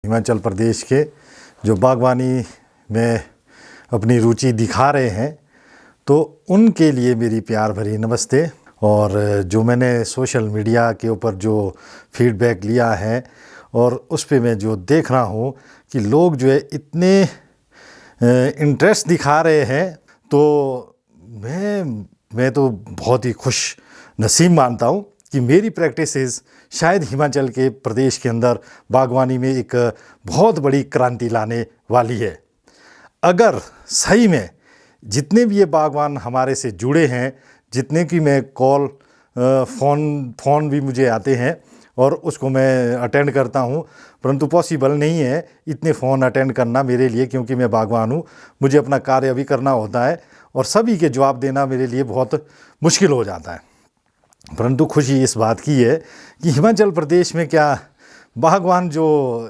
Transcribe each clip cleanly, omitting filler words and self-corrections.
हिमाचल प्रदेश के जो बागवानी में अपनी रुचि दिखा रहे हैं तो उनके लिए मेरी प्यार भरी नमस्ते। और जो मैंने सोशल मीडिया के ऊपर जो फीडबैक लिया है और उस पे मैं जो देख रहा हूँ कि लोग जो है इतने इंटरेस्ट दिखा रहे हैं, तो मैं तो बहुत ही खुश नसीब मानता हूँ कि मेरी प्रैक्टिसेस शायद हिमाचल के प्रदेश के अंदर बागवानी में एक बहुत बड़ी क्रांति लाने वाली है। अगर सही में जितने भी ये बागवान हमारे से जुड़े हैं, जितने की मैं कॉल फ़ोन भी मुझे आते हैं और उसको मैं अटेंड करता हूँ, परंतु पॉसिबल नहीं है इतने फ़ोन अटेंड करना मेरे लिए, क्योंकि मैं बागवान हूँ, मुझे अपना कार्य भी करना होता है और सभी के जवाब देना मेरे लिए बहुत मुश्किल हो जाता है। परंतु खुशी इस बात की है कि हिमाचल प्रदेश में क्या बागवान जो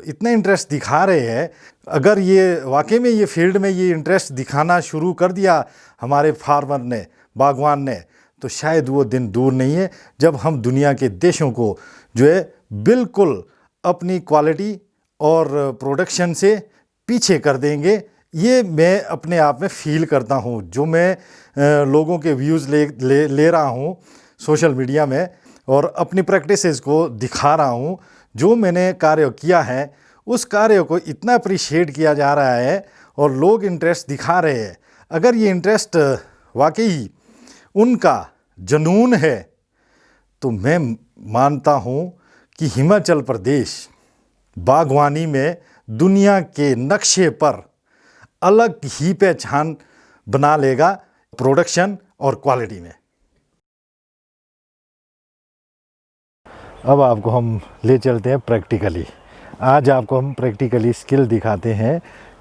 इतना इंटरेस्ट दिखा रहे हैं, अगर ये वाकई में ये फील्ड में ये इंटरेस्ट दिखाना शुरू कर दिया हमारे फार्मर ने, बागवान ने, तो शायद वो दिन दूर नहीं है जब हम दुनिया के देशों को जो है बिल्कुल अपनी क्वालिटी और प्रोडक्शन से पीछे कर देंगे। ये मैं अपने आप में फील करता हूँ। जो मैं लोगों के व्यूज़ ले रहा हूँ सोशल मीडिया में और अपनी प्रैक्टिसेस को दिखा रहा हूँ, जो मैंने कार्य किया है उस कार्य को इतना अप्रिशिएट किया जा रहा है और लोग इंटरेस्ट दिखा रहे हैं। अगर ये इंटरेस्ट वाकई उनका जुनून है तो मैं मानता हूँ कि हिमाचल प्रदेश बागवानी में दुनिया के नक्शे पर अलग ही पहचान बना लेगा प्रोडक्शन और क्वालिटी में। अब आपको हम ले चलते हैं प्रैक्टिकली। आज आपको हम प्रैक्टिकली स्किल दिखाते हैं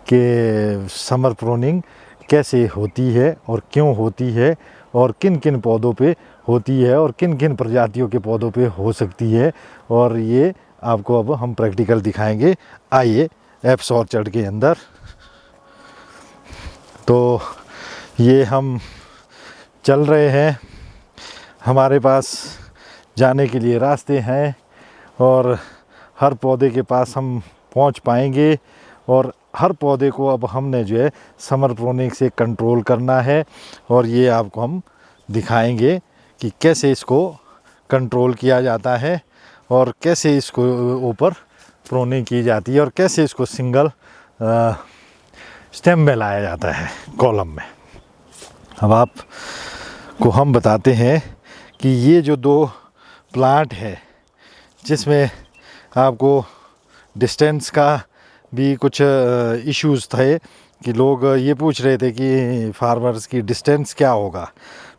कि समर प्रूनिंग कैसे होती है और क्यों होती है और किन किन पौधों पे होती है और किन किन प्रजातियों के पौधों पे हो सकती है, और ये आपको अब हम प्रैक्टिकल दिखाएंगे। आइए एप्स ऑर्चर्ड के अंदर। तो ये हम चल रहे हैं, हमारे पास जाने के लिए रास्ते हैं और हर पौधे के पास हम पहुंच पाएंगे और हर पौधे को अब हमने जो है समर प्रूनिंग से कंट्रोल करना है। और ये आपको हम दिखाएंगे कि कैसे इसको कंट्रोल किया जाता है और कैसे इसको ऊपर प्रूनिंग की जाती है और कैसे इसको सिंगल स्टेम में लाया जाता है कॉलम में। अब आपको हम बताते हैं कि ये जो दो प्लांट है जिसमें आपको डिस्टेंस का भी कुछ इश्यूज़ थे कि लोग ये पूछ रहे थे कि फार्मर्स की डिस्टेंस क्या होगा।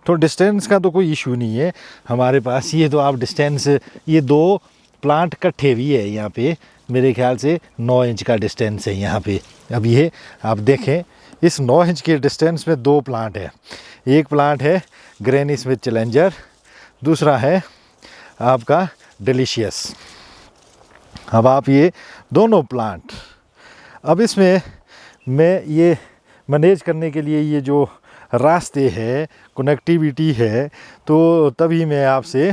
तो डिस्टेंस का तो कोई इशू नहीं है हमारे पास। ये तो आप डिस्टेंस, ये दो प्लांट इकट्ठे भी है यहाँ पे, मेरे ख्याल से 9 इंच का डिस्टेंस है यहाँ पे। अब ये आप देखें, इस 9 इंच के डिस्टेंस में दो प्लांट है। एक प्लांट है ग्रैनी स्मिथ चैलेंजर, दूसरा है आपका डिलीशियस। अब आप ये दोनों प्लांट, अब इसमें मैं ये मैनेज करने के लिए ये जो रास्ते है, कनेक्टिविटी है, तो तभी मैं आपसे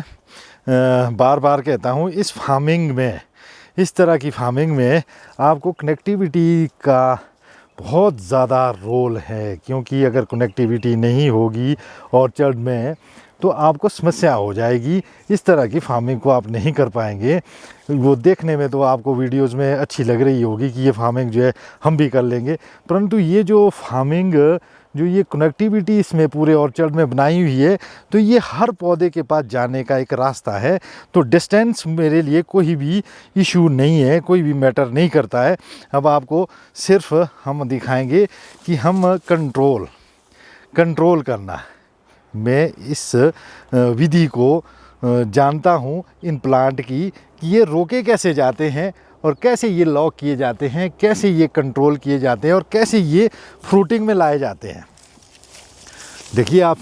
बार बार कहता हूँ इस फार्मिंग में, इस तरह की फार्मिंग में आपको कनेक्टिविटी का बहुत ज़्यादा रोल है। क्योंकि अगर कनेक्टिविटी नहीं होगी ऑर्चर्ड में तो आपको समस्या हो जाएगी। इस तरह की फार्मिंग को आप नहीं कर पाएंगे। वो देखने में तो आपको वीडियोस में अच्छी लग रही होगी कि ये फार्मिंग जो है हम भी कर लेंगे, परंतु ये जो फार्मिंग, जो ये कनेक्टिविटी इसमें पूरे ऑर्चर्ड में बनाई हुई है, तो ये हर पौधे के पास जाने का एक रास्ता है। तो डिस्टेंस मेरे लिए कोई भी इशू नहीं है, कोई भी मैटर नहीं करता है। अब आपको सिर्फ हम दिखाएंगे कि हम कंट्रोल करना, मैं इस विधि को जानता हूँ इन प्लांट की कि ये रोके कैसे जाते हैं और कैसे ये लॉक किए जाते हैं, कैसे ये कंट्रोल किए जाते हैं और कैसे ये फ्रूटिंग में लाए जाते हैं। देखिए आप,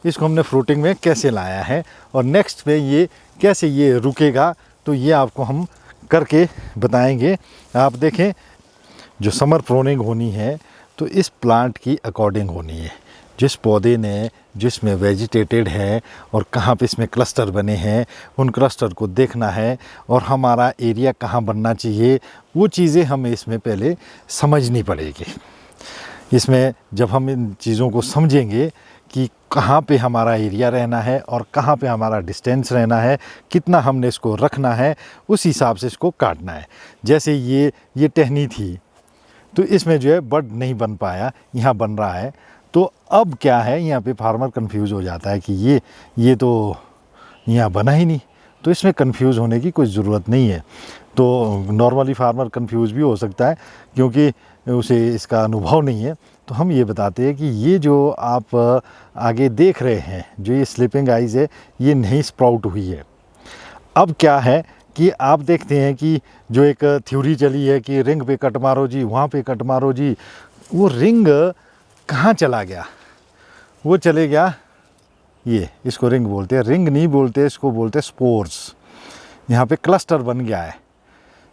इसको हमने फ्रूटिंग में कैसे लाया है और नेक्स्ट में ये कैसे ये रुकेगा, तो ये आपको हम करके बताएंगे। आप देखें, जो समर प्रूनिंग होनी है तो इस प्लांट की अकॉर्डिंग होनी है। जिस पौधे ने जिसमें वेजिटेटेड है और कहाँ पे इसमें क्लस्टर बने हैं, उन क्लस्टर को देखना है और हमारा एरिया कहाँ बनना चाहिए, वो चीज़ें हमें इसमें पहले समझनी पड़ेगी। इसमें जब हम इन चीज़ों को समझेंगे कि कहाँ पे हमारा एरिया रहना है और कहाँ पे हमारा डिस्टेंस रहना है, कितना हमने इसको रखना है, उस हिसाब से इसको काटना है। जैसे ये टहनी थी तो इसमें जो है बड नहीं बन पाया, यहाँ बन रहा है। तो अब क्या है, यहाँ पे फार्मर कंफ्यूज हो जाता है कि ये तो यहाँ बना ही नहीं। तो इसमें कंफ्यूज होने की कोई ज़रूरत नहीं है। तो नॉर्मली फार्मर कंफ्यूज भी हो सकता है क्योंकि उसे इसका अनुभव नहीं है। तो हम ये बताते हैं कि ये जो आप आगे देख रहे हैं, जो ये स्लीपिंग आइज़ है, ये नहीं स्प्राउट हुई है। अब क्या है कि आप देखते हैं कि जो एक थ्योरी चली है कि रिंग पे कट मारो जी, वहाँ पे कट मारो जी, वो रिंग कहाँ चला गया? वो चले गया, ये इसको रिंग बोलते हैं, रिंग नहीं बोलते, इसको बोलते हैं स्पोर्स। यहाँ पे क्लस्टर बन गया है,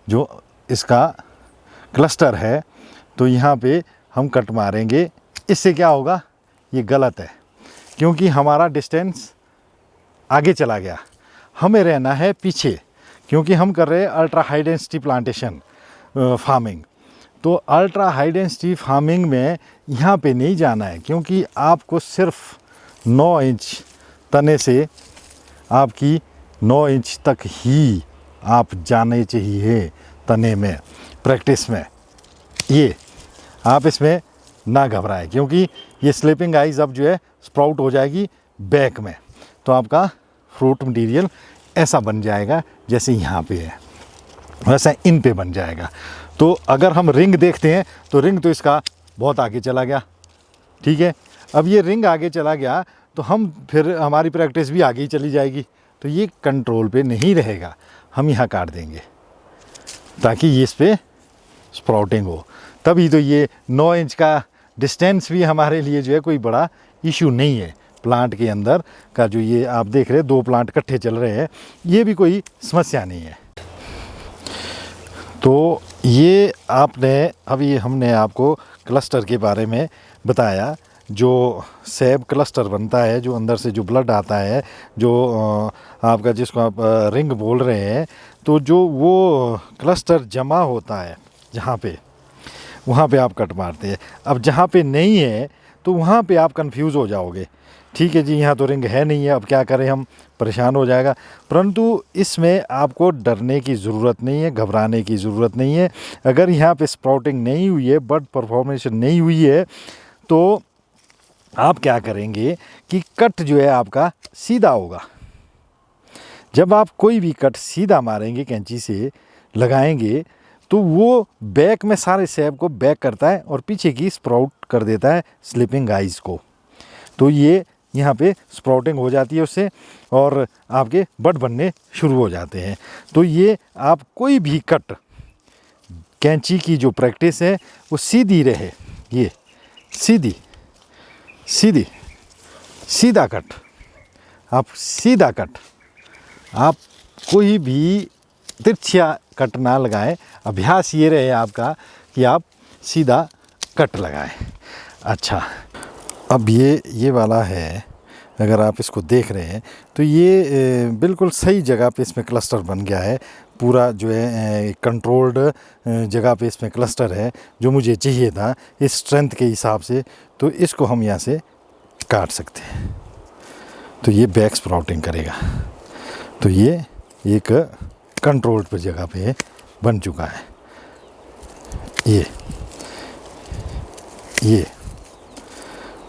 जो इसका क्लस्टर है। तो यहाँ पे हम कट मारेंगे, इससे क्या होगा? ये गलत है क्योंकि हमारा डिस्टेंस आगे चला गया, हमें रहना है पीछे, क्योंकि हम कर रहे हैं ultra high density plantation farming. तो अल्ट्रा हाई डेंसिटी फार्मिंग में यहाँ पे नहीं जाना है, क्योंकि आपको सिर्फ 9 इंच तने से आपकी 9 इंच तक ही आप जाने चाहिए तने में, प्रैक्टिस में। ये आप इसमें ना घबराएं, क्योंकि ये स्लीपिंग आइज़ अब जो है स्प्राउट हो जाएगी बैक में। तो आपका फ्रूट मटेरियल ऐसा बन जाएगा जैसे यहाँ पे है, वैसा इन पे बन जाएगा। तो अगर हम रिंग देखते हैं तो रिंग तो इसका बहुत आगे चला गया, ठीक है। अब ये रिंग आगे चला गया तो हम फिर हमारी प्रैक्टिस भी आगे ही चली जाएगी। तो ये कंट्रोल पे नहीं रहेगा, हम यहाँ काट देंगे ताकि ये इस पर स्प्राउटिंग हो। तभी तो ये 9 इंच का डिस्टेंस भी हमारे लिए जो है कोई बड़ा इशू नहीं है। प्लांट के अंदर का जो ये आप देख रहे हैं 2 प्लांट इकट्ठे चल रहे हैं, ये भी कोई समस्या नहीं है। तो ये आपने अभी हमने आपको क्लस्टर के बारे में बताया। जो सेब क्लस्टर बनता है, जो अंदर से जो ब्लड आता है, जो आपका जिसको आप रिंग बोल रहे हैं, तो जो वो क्लस्टर जमा होता है जहाँ पे, वहाँ पे आप कट मारते हैं। अब जहाँ पे नहीं है तो वहाँ पे आप कंफ्यूज हो जाओगे, ठीक है जी, यहाँ तो रिंग है नहीं है, अब क्या करें, हम परेशान हो जाएगा। परंतु इसमें आपको डरने की ज़रूरत नहीं है, घबराने की ज़रूरत नहीं है। अगर यहाँ पे स्प्राउटिंग नहीं हुई है, बड परफॉर्मेशन नहीं हुई है, तो आप क्या करेंगे कि कट जो है आपका सीधा होगा। जब आप कोई भी कट सीधा मारेंगे, कैंची से लगाएंगे, तो वो बैक में सारे सेब को बैक करता है और पीछे की स्प्राउट कर देता है स्लीपिंग आइज़ को। तो ये यहाँ पे स्प्राउटिंग हो जाती है उससे और आपके बड बनने शुरू हो जाते हैं। तो ये आप कोई भी कट, कैंची की जो प्रैक्टिस है वो सीधी रहे, ये सीधी सीधी सीधा कट, आप सीधा कट, आप कोई भी तिरछा कट ना लगाएं। अभ्यास ये रहे आपका कि आप सीधा कट लगाएं। अच्छा, अब ये वाला है, अगर आप इसको देख रहे हैं तो ये बिल्कुल सही जगह पे इसमें क्लस्टर बन गया है। पूरा जो है कंट्रोल्ड जगह पे इसमें क्लस्टर है, जो मुझे चाहिए था इस स्ट्रेंथ के हिसाब से। तो इसको हम यहाँ से काट सकते हैं, तो ये बैक स्प्राउटिंग करेगा। तो ये एक कंट्रोल्ड पर जगह पे बन चुका है। ये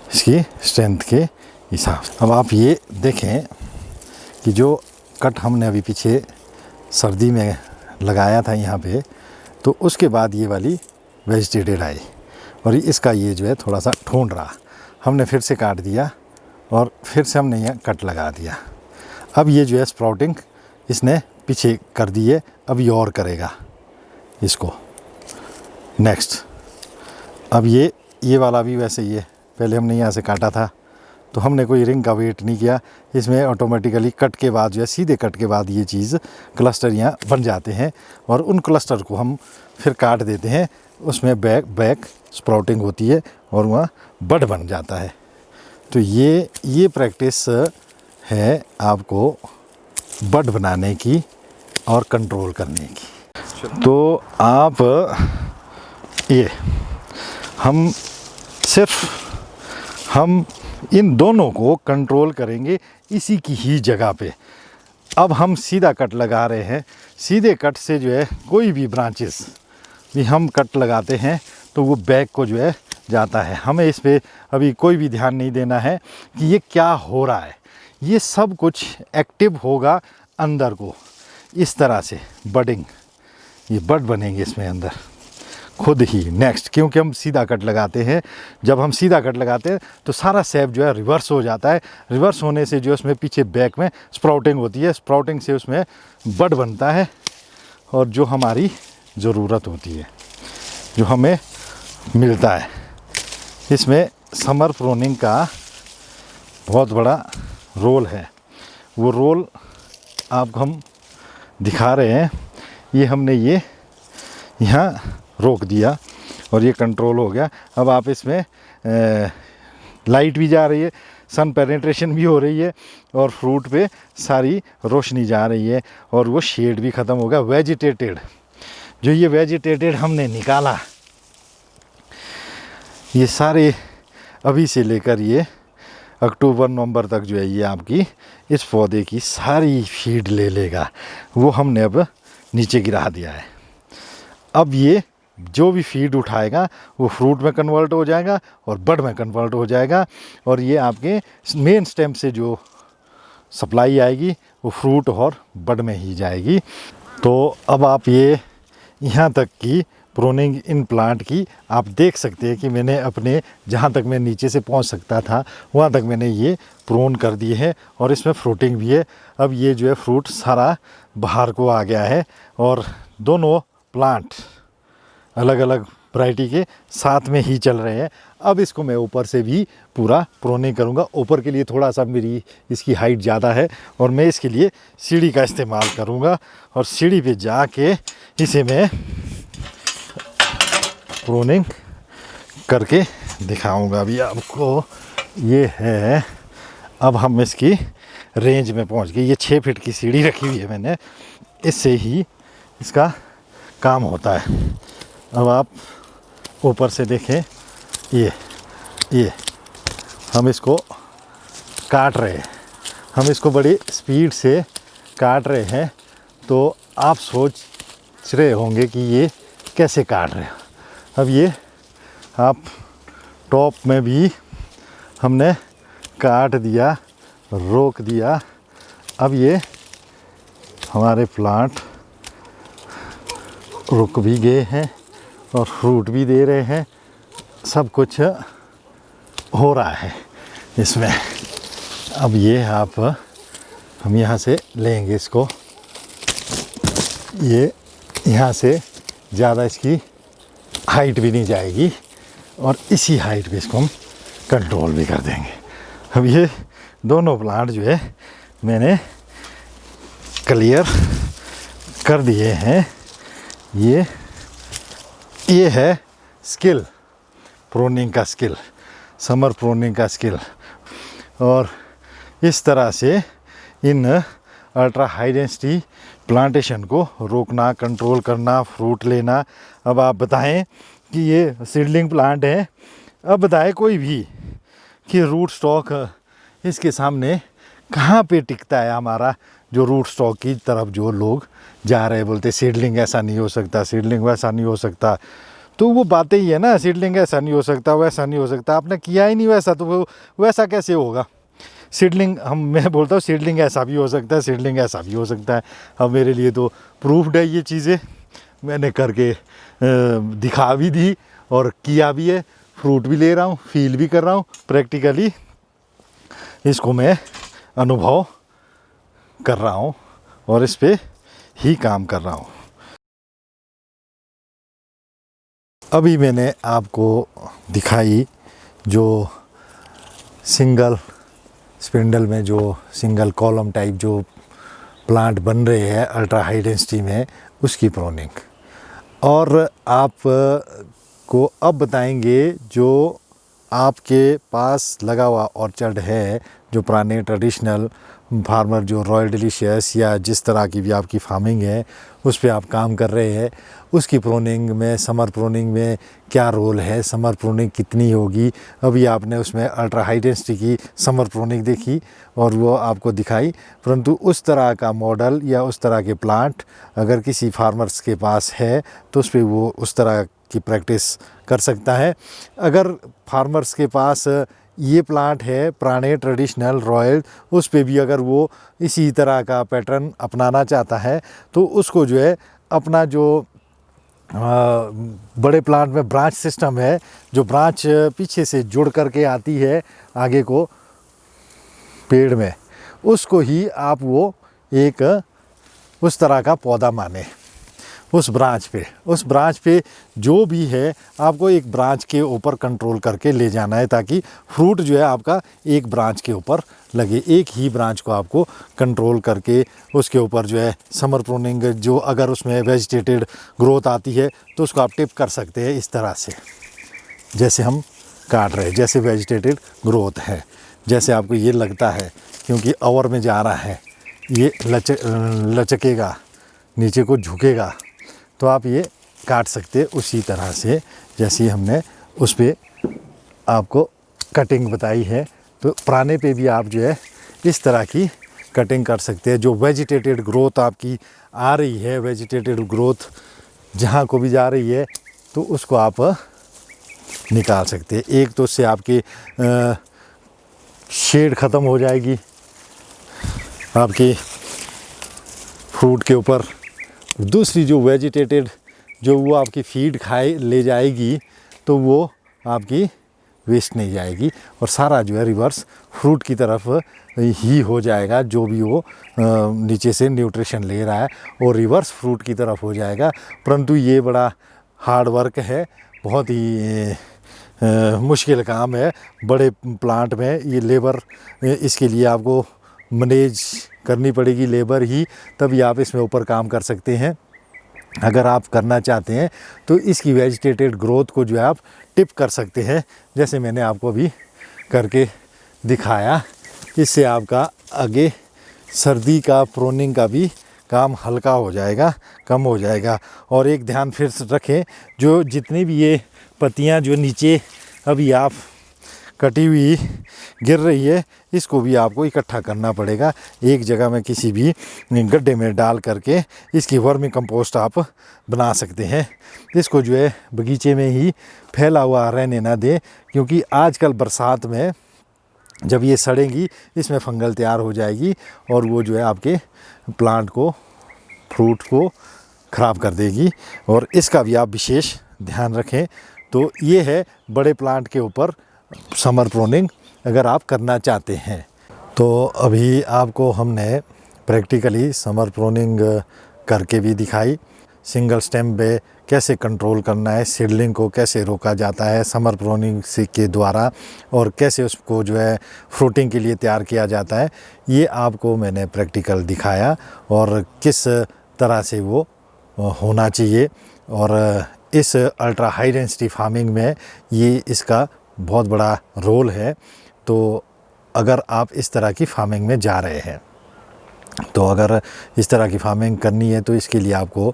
इसकी स्ट्रेंथ के हिसाब से। अब आप ये देखें कि जो कट हमने अभी पीछे सर्दी में लगाया था यहाँ पे, तो उसके बाद ये वाली वेजिटेटेड आई और इसका ये जो है थोड़ा सा ठोंड रहा, हमने फिर से काट दिया और फिर से हमने यहाँ कट लगा दिया। अब ये जो है स्प्राउटिंग इसने पीछे कर दी है, अब ये और करेगा इसको नेक्स्ट। अब ये वाला भी वैसे ही है, पहले हमने यहाँ से काटा था तो हमने कोई रिंग का वेट नहीं किया, इसमें ऑटोमेटिकली कट के बाद जो है, सीधे कट के बाद ये चीज़ क्लस्टर यहाँ बन जाते हैं और उन क्लस्टर को हम फिर काट देते हैं, उसमें बैक स्प्राउटिंग होती है और वहाँ बड बन जाता है। तो ये प्रैक्टिस है आपको बड बनाने की और कंट्रोल करने की। तो आप ये हम इन दोनों को कंट्रोल करेंगे इसी की ही जगह पे। अब हम सीधा कट लगा रहे हैं। सीधे कट से जो है कोई भी ब्रांचेस भी हम कट लगाते हैं तो वो बैक को जो है जाता है। हमें इस पे अभी कोई भी ध्यान नहीं देना है कि ये क्या हो रहा है। ये सब कुछ एक्टिव होगा अंदर को इस तरह से बडिंग, ये बड बनेंगे इसमें अंदर खुद ही नेक्स्ट, क्योंकि हम सीधा कट लगाते हैं। जब हम सीधा कट लगाते हैं तो सारा सेप जो है रिवर्स हो जाता है। रिवर्स होने से जो उसमें पीछे बैक में स्प्राउटिंग होती है, स्प्राउटिंग से उसमें बड बनता है और जो हमारी ज़रूरत होती है, जो हमें मिलता है। इसमें समर प्रूनिंग का बहुत बड़ा रोल है। वो रोल आपको हम दिखा रहे हैं। ये हमने ये यहाँ रोक दिया और ये कंट्रोल हो गया। अब आप इसमें लाइट भी जा रही है, सन पेनिट्रेशन भी हो रही है और फ्रूट पे सारी रोशनी जा रही है और वो शेड भी ख़त्म हो गया। वेजिटेटेड, जो ये वेजिटेटेड हमने निकाला, ये सारे अभी से लेकर ये अक्टूबर नवंबर तक जो है ये आपकी इस पौधे की सारी फीड ले लेगा। वो हमने अब नीचे गिरा दिया है। अब ये जो भी फीड उठाएगा वो फ्रूट में कन्वर्ट हो जाएगा और बड में कन्वर्ट हो जाएगा और ये आपके मेन स्टेम से जो सप्लाई आएगी वो फ्रूट और बड में ही जाएगी। तो अब आप ये यहाँ तक की प्रूनिंग इन प्लांट की आप देख सकते हैं कि मैंने अपने जहाँ तक मैं नीचे से पहुँच सकता था वहाँ तक मैंने ये प्रून कर दिए हैं और इसमें फ्रूटिंग भी है। अब ये जो है फ्रूट सारा बाहर को आ गया है और दोनों प्लांट अलग अलग वैरायटी के साथ में ही चल रहे हैं। अब इसको मैं ऊपर से भी पूरा प्रूनिंग करूँगा। ऊपर के लिए थोड़ा सा मेरी इसकी हाइट ज़्यादा है और मैं इसके लिए सीढ़ी का इस्तेमाल करूँगा और सीढ़ी पे जाके इसे मैं प्रूनिंग करके दिखाऊंगा अभी आपको। ये है, अब हम इसकी रेंज में पहुंच गए। ये 6 फीट की सीढ़ी रखी हुई है मैंने, इससे ही इसका काम होता है। अब आप ऊपर से देखें, ये हम इसको काट रहे हैं, हम इसको बड़ी स्पीड से काट रहे हैं। तो आप सोच रहे होंगे कि ये कैसे काट रहे हैं। अब ये आप टॉप में भी हमने काट दिया, रोक दिया। अब ये हमारे प्लांट रुक भी गए हैं और फ्रूट भी दे रहे हैं, सब कुछ हो रहा है इसमें। अब ये हम यहाँ से लेंगे इसको, ये यहाँ से ज़्यादा इसकी हाइट भी नहीं जाएगी और इसी हाइट पे इसको हम कंट्रोल भी कर देंगे। अब ये दोनों प्लांट जो है मैंने क्लियर कर दिए हैं। ये है स्किल, प्रूनिंग का स्किल, समर प्रूनिंग का स्किल। और इस तरह से इन अल्ट्रा हाई डेंसिटी प्लांटेशन को रोकना, कंट्रोल करना, फ्रूट लेना। अब आप बताएं कि ये सीडलिंग प्लांट है, अब बताएं कोई भी कि रूट स्टॉक इसके सामने कहाँ पे टिकता है। हमारा जो रूट स्टॉक की तरफ जो लोग जा रहे हैं, बोलते सीडलिंग ऐसा नहीं हो सकता, सीडलिंग वैसा नहीं हो सकता। तो वो बातें ही है ना, सीडलिंग ऐसा नहीं हो सकता, वैसा नहीं हो सकता। आपने किया ही नहीं वैसा, तो वो वैसा कैसे होगा। सीडलिंग मैं बोलता हूँ सीडलिंग ऐसा भी हो सकता है, सीडलिंग ऐसा भी हो सकता है। अब मेरे लिए तो प्रूफ्ड है ये चीज़ें, मैंने करके दिखा भी दी और किया भी है। फ्रूट भी ले रहा हूँ, फील भी कर रहा हूँ, प्रैक्टिकली इसको मैं अनुभव कर रहा हूँ और इस पे ही काम कर रहा हूँ। अभी मैंने आपको दिखाई जो सिंगल स्पिंडल में जो सिंगल कॉलम टाइप जो प्लांट बन रहे हैं अल्ट्रा हाई डेंसिटी में, उसकी प्रूनिंग। और आप को अब बताएंगे जो आपके पास लगा हुआ ऑर्चर्ड है, जो पुराने ट्रेडिशनल फार्मर जो रॉयल डिलीशियस या जिस तरह की भी आपकी फार्मिंग है उस पे आप काम कर रहे हैं, उसकी प्रूनिंग में, समर प्रूनिंग में क्या रोल है, समर प्रूनिंग कितनी होगी। अभी आपने उसमें अल्ट्रा हाई डेंसिटी की समर प्रूनिंग देखी और वो आपको दिखाई, परंतु उस तरह का मॉडल या उस तरह के प्लांट अगर किसी फार्मर्स के पास है तो उस पर वो उस तरह की प्रैक्टिस कर सकता है। अगर फार्मर्स के पास ये प्लांट है पुराने ट्रेडिशनल रॉयल, उस पे भी अगर वो इसी तरह का पैटर्न अपनाना चाहता है तो उसको जो है अपना जो बड़े प्लांट में ब्रांच सिस्टम है, जो ब्रांच पीछे से जुड़ करके आती है आगे को पेड़ में, उसको ही आप वो एक उस तरह का पौधा माने। उस ब्रांच पे जो भी है आपको एक ब्रांच के ऊपर कंट्रोल करके ले जाना है, ताकि फ्रूट जो है आपका एक ब्रांच के ऊपर लगे। एक ही ब्रांच को आपको कंट्रोल करके उसके ऊपर जो है समर प्रूनिंग, जो अगर उसमें वेजिटेटेड ग्रोथ आती है तो उसको आप टिप कर सकते हैं इस तरह से, जैसे हम काट रहे हैं, जैसे वेजिटेटेड ग्रोथ है, जैसे आपको ये लगता है क्योंकि ओवर में जा रहा है, ये लचकेगा, नीचे को झुकेगा, तो आप ये काट सकते हैं उसी तरह से जैसे हमने उस पे आपको कटिंग बताई है। तो पुराने पे भी आप जो है इस तरह की कटिंग कर सकते हैं। जो वेजिटेटेड ग्रोथ आपकी आ रही है, वेजिटेटेड ग्रोथ जहाँ को भी जा रही है, तो उसको आप निकाल सकते हैं। एक तो उससे आपकी शेड ख़त्म हो जाएगी आपके फ्रूट के ऊपर। दूसरी जो वेजिटेटेड जो वो आपकी फीड खाए ले जाएगी तो वो आपकी वेस्ट नहीं जाएगी और सारा जो है रिवर्स फ्रूट की तरफ ही हो जाएगा। जो भी वो नीचे से न्यूट्रिशन ले रहा है और रिवर्स फ्रूट की तरफ हो जाएगा। परंतु ये बड़ा हार्ड वर्क है, बहुत ही मुश्किल काम है। बड़े प्लांट में ये लेबर, इसके लिए आपको मैनेज करनी पड़ेगी लेबर ही, तभी आप इसमें ऊपर काम कर सकते हैं। अगर आप करना चाहते हैं तो इसकी वेजिटेटेड ग्रोथ को जो है आप टिप कर सकते हैं, जैसे मैंने आपको अभी करके दिखाया। इससे आपका आगे सर्दी का प्रूनिंग का भी काम हल्का हो जाएगा, कम हो जाएगा। और एक ध्यान फिर से रखें, जो जितनी भी ये पत्तियां जो नीचे अभी आप कटी हुई गिर रही है, इसको भी आपको इकट्ठा करना पड़ेगा एक जगह में, किसी भी गड्ढे में डाल करके इसकी वर्मी कंपोस्ट आप बना सकते हैं। इसको जो है बगीचे में ही फैला हुआ रहने ना दें, क्योंकि आजकल बरसात में जब ये सड़ेंगी इसमें फंगल तैयार हो जाएगी और वो जो है आपके प्लांट को, फ्रूट को ख़राब कर देगी। और इसका भी आप विशेष ध्यान रखें। तो ये है बड़े प्लांट के ऊपर समर प्रूनिंग अगर आप करना चाहते हैं। तो अभी आपको हमने प्रैक्टिकली समर प्रूनिंग करके भी दिखाई, सिंगल स्टेम पे कैसे कंट्रोल करना है, सीडलिंग को कैसे रोका जाता है समर प्रूनिंग के द्वारा, और कैसे उसको जो है फ्रूटिंग के लिए तैयार किया जाता है, ये आपको मैंने प्रैक्टिकल दिखाया और किस तरह से वो होना चाहिए। और इस अल्ट्रा हाई डेंसिटी फार्मिंग में ये इसका बहुत बड़ा रोल है। तो अगर आप इस तरह की फार्मिंग में जा रहे हैं, तो अगर इस तरह की फार्मिंग करनी है तो इसके लिए आपको,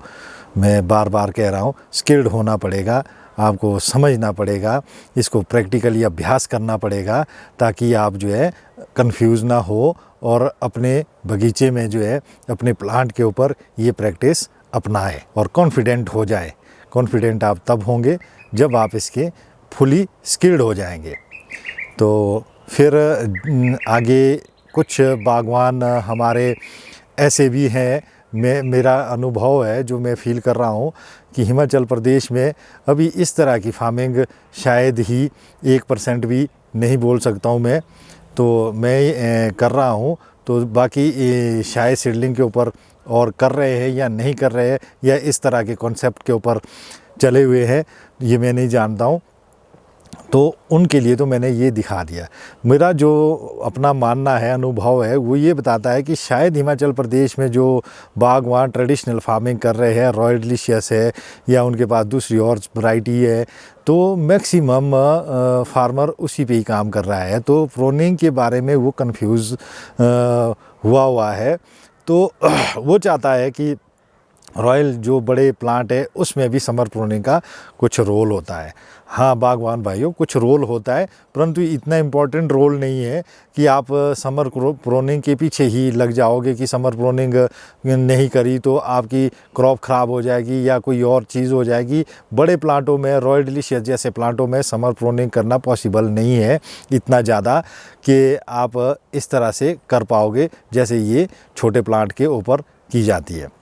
मैं बार बार कह रहा हूँ, स्किल्ड होना पड़ेगा, आपको समझना पड़ेगा, इसको प्रैक्टिकली अभ्यास करना पड़ेगा, ताकि आप जो है कंफ्यूज ना हो और अपने बगीचे में जो है अपने प्लांट के ऊपर ये प्रैक्टिस अपनाएं और कॉन्फिडेंट हो जाए। कॉन्फिडेंट आप तब होंगे जब आप इसके फुली स्किल्ड हो जाएंगे। तो फिर आगे कुछ बागवान हमारे ऐसे भी हैं, मेरा अनुभव है जो मैं फ़ील कर रहा हूँ कि हिमाचल प्रदेश में अभी इस तरह की फार्मिंग शायद ही 1% भी नहीं बोल सकता हूँ मैं, तो मैं कर रहा हूँ। तो बाकी शायद सीडलिंग के ऊपर और कर रहे हैं या नहीं कर रहे हैं, या इस तरह के कॉन्सेप्ट के ऊपर चले हुए हैं, ये मैं नहीं जानता हूँ। तो उनके लिए तो मैंने ये दिखा दिया। मेरा जो अपना मानना है, अनुभव है, वो ये बताता है कि शायद हिमाचल प्रदेश में जो बागवान ट्रेडिशनल फार्मिंग कर रहे हैं, रॉयल डिलीशियस है या उनके पास दूसरी और वैरायटी है, तो मैक्सिमम फार्मर उसी पे ही काम कर रहा है। तो प्रोनिंग के बारे में वो कंफ्यूज हुआ है। तो वो चाहता है कि रॉयल जो बड़े प्लांट है उसमें भी समर प्रूनिंग का कुछ रोल होता है। हाँ बागवान भाइयों, कुछ रोल होता है, परंतु इतना इम्पोर्टेंट रोल नहीं है कि आप समर प्रूनिंग के पीछे ही लग जाओगे कि समर प्रूनिंग नहीं करी तो आपकी क्रॉप ख़राब हो जाएगी या कोई और चीज़ हो जाएगी। बड़े प्लांटों में, रॉयल डिलीशियस जैसे प्लांटों में समर प्रूनिंग करना पॉसिबल नहीं है इतना ज़्यादा कि आप इस तरह से कर पाओगे जैसे ये छोटे प्लांट के ऊपर की जाती है।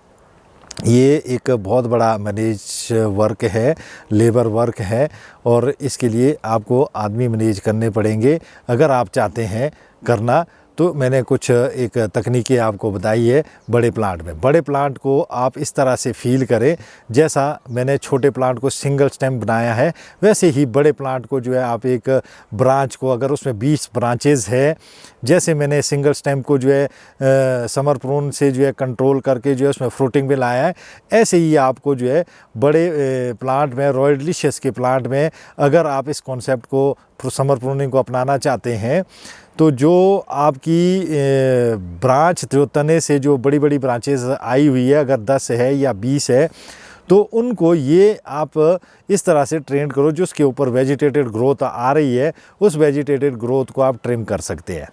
ये एक बहुत बड़ा मैनेज वर्क है, लेबर वर्क है, और इसके लिए आपको आदमी मैनेज करने पड़ेंगे अगर आप चाहते हैं करना। तो मैंने कुछ एक तकनीकें आपको बताई है बड़े प्लांट में। बड़े प्लांट को आप इस तरह से फील करें जैसा मैंने छोटे प्लांट को सिंगल स्टेम बनाया है, वैसे ही बड़े प्लांट को जो है आप एक ब्रांच को, अगर उसमें 20 ब्रांचेज़ है, जैसे मैंने सिंगल स्टेम को जो है समर प्रून से जो है कंट्रोल करके जो है उसमें फ्रूटिंग में लाया है, ऐसे ही आपको जो है बड़े प्लांट में, रॉयल डिलीशियस के प्लांट में अगर आप इस कॉन्सेप्ट को, समर प्रूनिंग को अपनाना चाहते हैं, तो जो आपकी ब्रांच, जो तने से जो बड़ी बड़ी ब्रांचेस आई हुई है, अगर 10 है या 20 है, तो उनको ये आप इस तरह से ट्रेन करो जो उसके ऊपर वेजिटेटेड ग्रोथ आ रही है, उस वेजिटेटेड ग्रोथ को आप ट्रिम कर सकते हैं।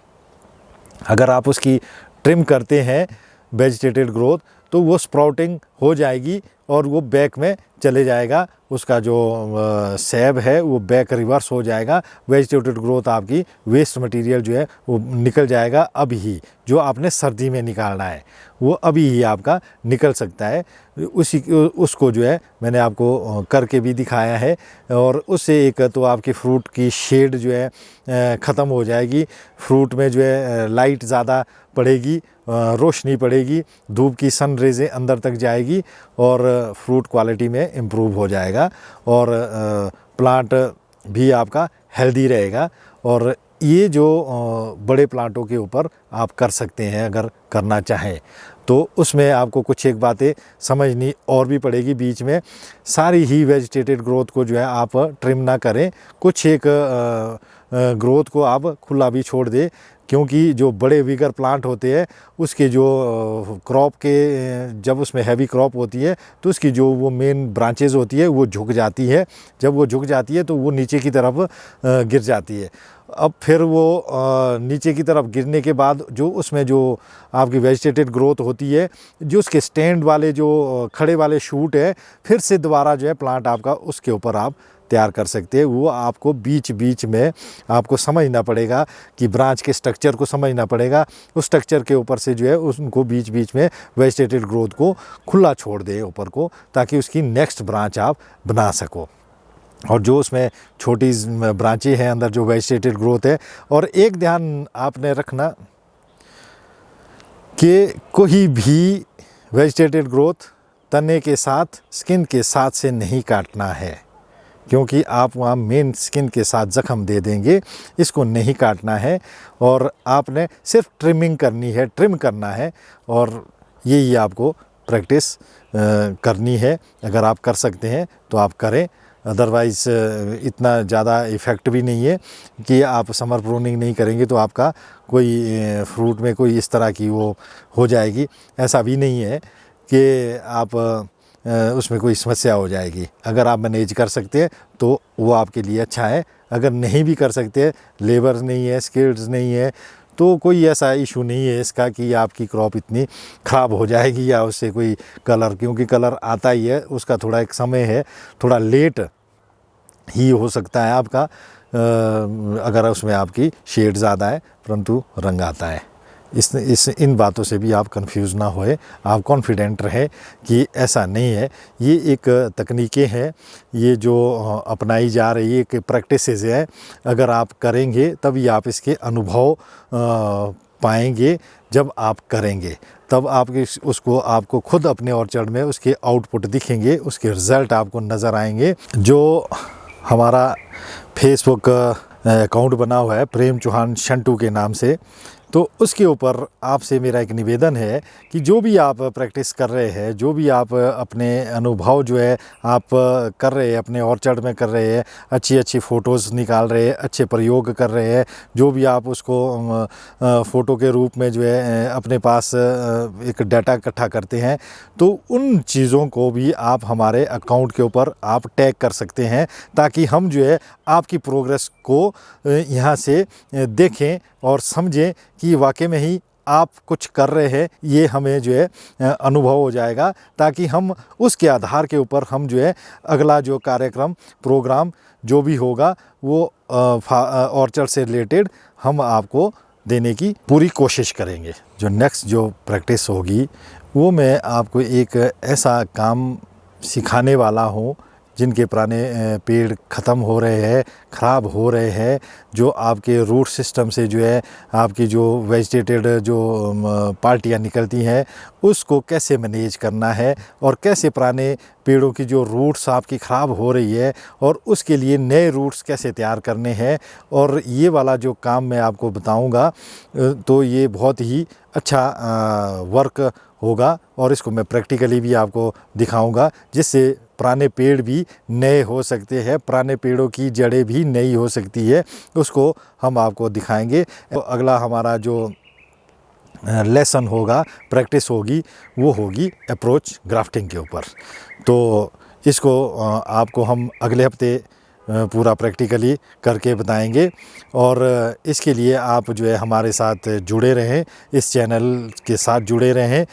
अगर आप उसकी ट्रिम करते हैं वेजिटेटेड ग्रोथ, तो वो स्प्राउटिंग हो जाएगी और वो बैक में चले जाएगा, उसका जो सैब है वो बैक रिवर्स हो जाएगा, वेजिटेटेड ग्रोथ आपकी वेस्ट मटेरियल जो है वो निकल जाएगा। अभी ही जो आपने सर्दी में निकालना है वो अभी ही आपका निकल सकता है। उसको जो है मैंने आपको करके भी दिखाया है, और उससे एक तो आपकी फ्रूट की शेड जो है ख़त्म हो जाएगी, फ्रूट में जो है लाइट ज़्यादा पड़ेगी, रोशनी पड़ेगी, धूप की सन रेज़ें अंदर तक जाएगी और फ्रूट क्वालिटी में इम्प्रूव हो जाएगा, और प्लांट भी आपका हेल्दी रहेगा। और ये जो बड़े प्लांटों के ऊपर आप कर सकते हैं अगर करना चाहें, तो उसमें आपको कुछ एक बातें समझनी और भी पड़ेगी। बीच में सारी ही वेजिटेटेड ग्रोथ को जो है आप ट्रिम ना करें, कुछ एक ग्रोथ को आप खुला भी छोड़ दें, क्योंकि जो बड़े विगर प्लांट होते हैं उसके जो क्रॉप के, जब उसमें हैवी क्रॉप होती है तो उसकी जो वो मेन ब्रांचेज होती है वो झुक जाती है। जब वो झुक जाती है तो वो नीचे की तरफ गिर जाती है। अब फिर वो नीचे की तरफ गिरने के बाद जो उसमें जो आपकी वेजिटेटेड ग्रोथ होती है, जो उसके स्टैंड वाले जो खड़े वाले शूट है, फिर से दोबारा जो है प्लांट आपका उसके ऊपर आप तैयार कर सकते हैं। वो आपको बीच बीच में आपको समझना पड़ेगा कि ब्रांच के स्ट्रक्चर को समझना पड़ेगा, उस स्ट्रक्चर के ऊपर से जो है उनको बीच बीच में वेजिटेटेड ग्रोथ को खुला छोड़ दें ऊपर को, ताकि उसकी नेक्स्ट ब्रांच आप बना सको। और जो उसमें छोटी ब्रांचें हैं अंदर जो वेजिटेटेड ग्रोथ है, और एक ध्यान आपने रखना कि कोई भी वेजिटेटेड ग्रोथ तने के साथ, स्किन के साथ से नहीं काटना है, क्योंकि आप वहाँ मेन स्किन के साथ ज़ख्म दे देंगे। इसको नहीं काटना है और आपने सिर्फ ट्रिमिंग करनी है, ट्रिम करना है, और यही आपको प्रैक्टिस करनी है। अगर आप कर सकते हैं तो आप करें, अदरवाइज़ इतना ज़्यादा इफ़ेक्ट भी नहीं है कि आप समर प्रूनिंग नहीं करेंगे तो आपका कोई फ्रूट में कोई इस तरह की वो हो जाएगी, ऐसा भी नहीं है कि आप उसमें कोई समस्या हो जाएगी। अगर आप मैनेज कर सकते हैं तो वो आपके लिए अच्छा है, अगर नहीं भी कर सकते, लेबर नहीं है, स्किल्स नहीं है, तो कोई ऐसा इशू नहीं है इसका कि आपकी क्रॉप इतनी ख़राब हो जाएगी या उससे कोई कलर, क्योंकि कलर आता ही है, उसका थोड़ा एक समय है, थोड़ा लेट ही हो सकता है आपका, अगर उसमें आपकी शेड ज़्यादा है, परंतु रंग आता है। इन बातों से भी आप कंफ्यूज ना होए, आप कॉन्फिडेंट रहें कि ऐसा नहीं है। ये एक तकनीकें हैं, ये जो अपनाई जा रही है, कि प्रैक्टिसेस है, अगर आप करेंगे तभी आप इसके अनुभव पाएंगे। जब आप करेंगे तब आपको खुद अपने ऑर्चर्ड में उसके आउटपुट दिखेंगे, उसके रिज़ल्ट आपको नज़र आएंगे। जो हमारा फेसबुक अकाउंट बना हुआ है प्रेम चौहान शंटू के नाम से। तो उसके ऊपर आपसे मेरा एक निवेदन है कि जो भी आप प्रैक्टिस कर रहे हैं, जो भी आप अपने अनुभव जो है आप कर रहे हैं, अपने ऑर्चर्ड में कर रहे हैं, अच्छी अच्छी फ़ोटोज़ निकाल रहे हैं, अच्छे प्रयोग कर रहे हैं, जो भी आप उसको फ़ोटो के रूप में जो है अपने पास एक डाटा इकट्ठा करते हैं, तो उन चीज़ों को भी आप हमारे अकाउंट के ऊपर आप टैग कर सकते हैं, ताकि हम जो है आपकी प्रोग्रेस को यहाँ से देखें और समझें कि वाकई में ही आप कुछ कर रहे हैं। ये हमें जो है अनुभव हो जाएगा, ताकि हम उसके आधार के ऊपर हम जो है अगला जो कार्यक्रम प्रोग्राम जो भी होगा वो ऑर्चर्ड से रिलेटेड हम आपको देने की पूरी कोशिश करेंगे। जो नेक्स्ट जो प्रैक्टिस होगी वो मैं आपको एक ऐसा काम सिखाने वाला हूँ जिनके पुराने पेड़ ख़त्म हो रहे हैं, ख़राब हो रहे हैं, जो आपके रूट सिस्टम से जो है आपकी जो वेजिटेटेड जो पार्टियाँ निकलती हैं उसको कैसे मैनेज करना है, और कैसे पुराने पेड़ों की जो रूट्स आपकी ख़राब हो रही है और उसके लिए नए रूट्स कैसे तैयार करने हैं। और ये वाला जो काम मैं आपको बताऊंगा तो ये बहुत ही अच्छा वर्क होगा, और इसको मैं प्रैक्टिकली भी आपको दिखाऊंगा, जिससे पुराने पेड़ भी नए हो सकते हैं, पुराने पेड़ों की जड़ें भी नई हो सकती है, उसको हम आपको दिखाएंगे। तो अगला हमारा जो लेसन होगा, प्रैक्टिस होगी, वो होगी अप्रोच ग्राफ्टिंग के ऊपर। तो इसको आपको हम अगले हफ्ते पूरा प्रैक्टिकली करके बताएंगे, और इसके लिए आप जो है हमारे साथ जुड़े रहें, इस चैनल के साथ जुड़े रहें।